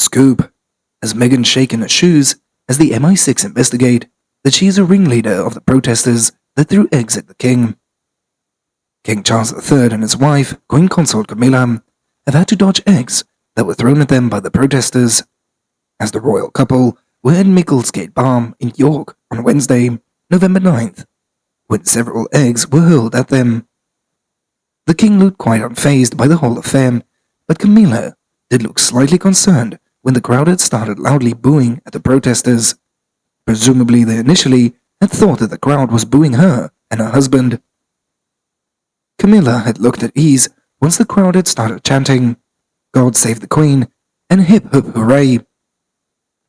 Scoop. As Meghan shake in her shoes as the MI6 investigate that she is a ringleader of the protesters that threw eggs at the king. King Charles III and his wife, Queen Consort Camilla, have had to dodge eggs that were thrown at them by the protesters, as the royal couple were at Micklegate Bar in York on Wednesday, November 9th, when several eggs were hurled at them. The king looked quite unfazed by the whole affair, but Camilla did look slightly concerned when the crowd had started loudly booing at the protesters. Presumably they initially had thought that the crowd was booing her and her husband. Camilla had looked at ease once the crowd had started chanting, "God save the Queen," and "Hip hip hooray,"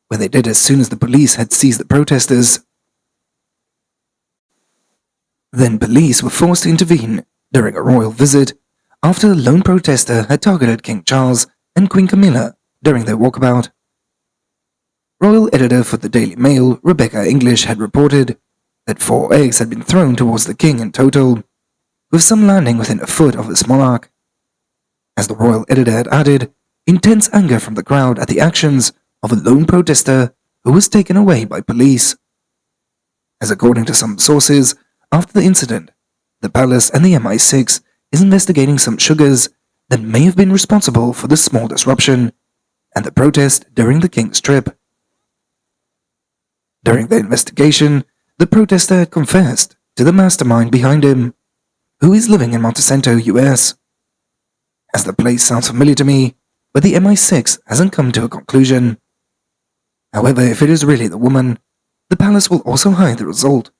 when they did as soon as the police had seized the protesters. Then police were forced to intervene during a royal visit after a lone protester had targeted King Charles and Queen Camilla during their walkabout. Royal editor for the Daily Mail, Rebecca English, had reported that 4 eggs had been thrown towards the king in total, with some landing within a foot of his monarch. As the royal editor had added, intense anger from the crowd at the actions of a lone protester who was taken away by police. As according to some sources, after the incident, the palace and the MI6 is investigating some sugars that may have been responsible for the small disruption and the protest during the king's trip. During the investigation, the protester had confessed to the mastermind behind him, who is living in Montecito, US. As the place sounds familiar to me, but the MI6 hasn't come to a conclusion. However, if it is really the woman, the palace will also hide the result,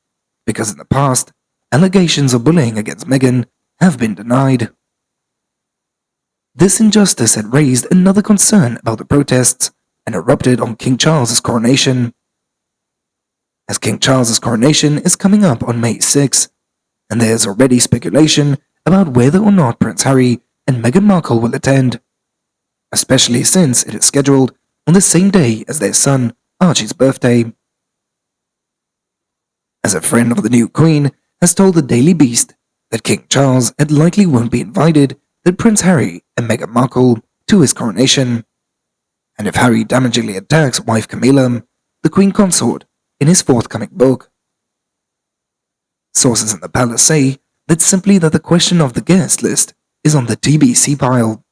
because in the past, allegations of bullying against Meghan have been denied. This injustice had raised another concern about the protests and erupted on King Charles's coronation. As King Charles's coronation is coming up on May 6, and there is already speculation about whether or not Prince Harry and Meghan Markle will attend, especially since it is scheduled on the same day as their son Archie's birthday. As a friend of the new Queen has told the Daily Beast that King Charles had likely won't be invited, that Prince Harry and Meghan Markle to his coronation, and if Harry damagingly attacks wife Camilla, the Queen Consort, in his forthcoming book. Sources in the palace say that simply that the question of the guest list is on the TBC pile,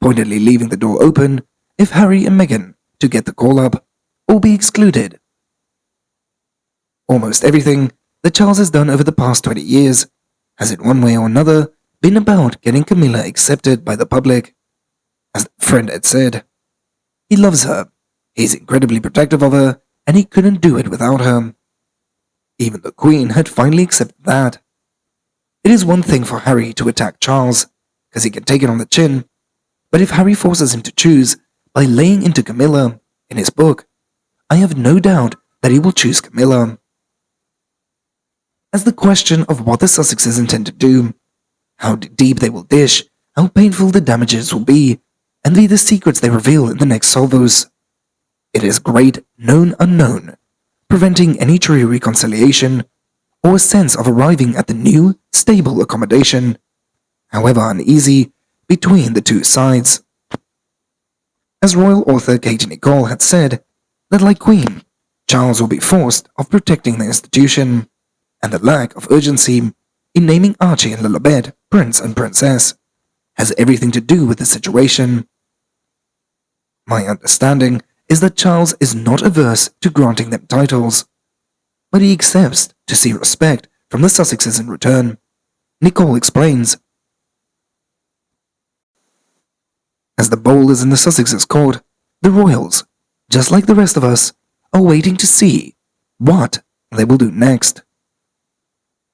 pointedly leaving the door open if Harry and Meghan to get the call up or be excluded. Almost everything that Charles has done over the past 20 years has in one way or another been about getting Camilla accepted by the public. As the friend had said, he loves her, he's incredibly protective of her, and he couldn't do it without her. Even the Queen had finally accepted that. It is one thing for Harry to attack Charles, because he can take it on the chin, but if Harry forces him to choose by laying into Camilla in his book, I have no doubt that he will choose Camilla. As the question of what the Sussexes intend to do, how deep they will dish, how painful the damages will be, and the secrets they reveal in the next salvos, it is great known unknown, preventing any true reconciliation or a sense of arriving at the new, stable accommodation, however uneasy, between the two sides. As royal author Katie Nicole had said, that like Queen, Charles will be forced of protecting the institution, and the lack of urgency in naming Archie and Lilibet Prince and Princess has everything to do with the situation. My understanding is that Charles is not averse to granting them titles, but he accepts to see respect from the Sussexes in return, Nicole explains. As the ball is in the Sussexes' court, the royals, just like the rest of us, are waiting to see what they will do next.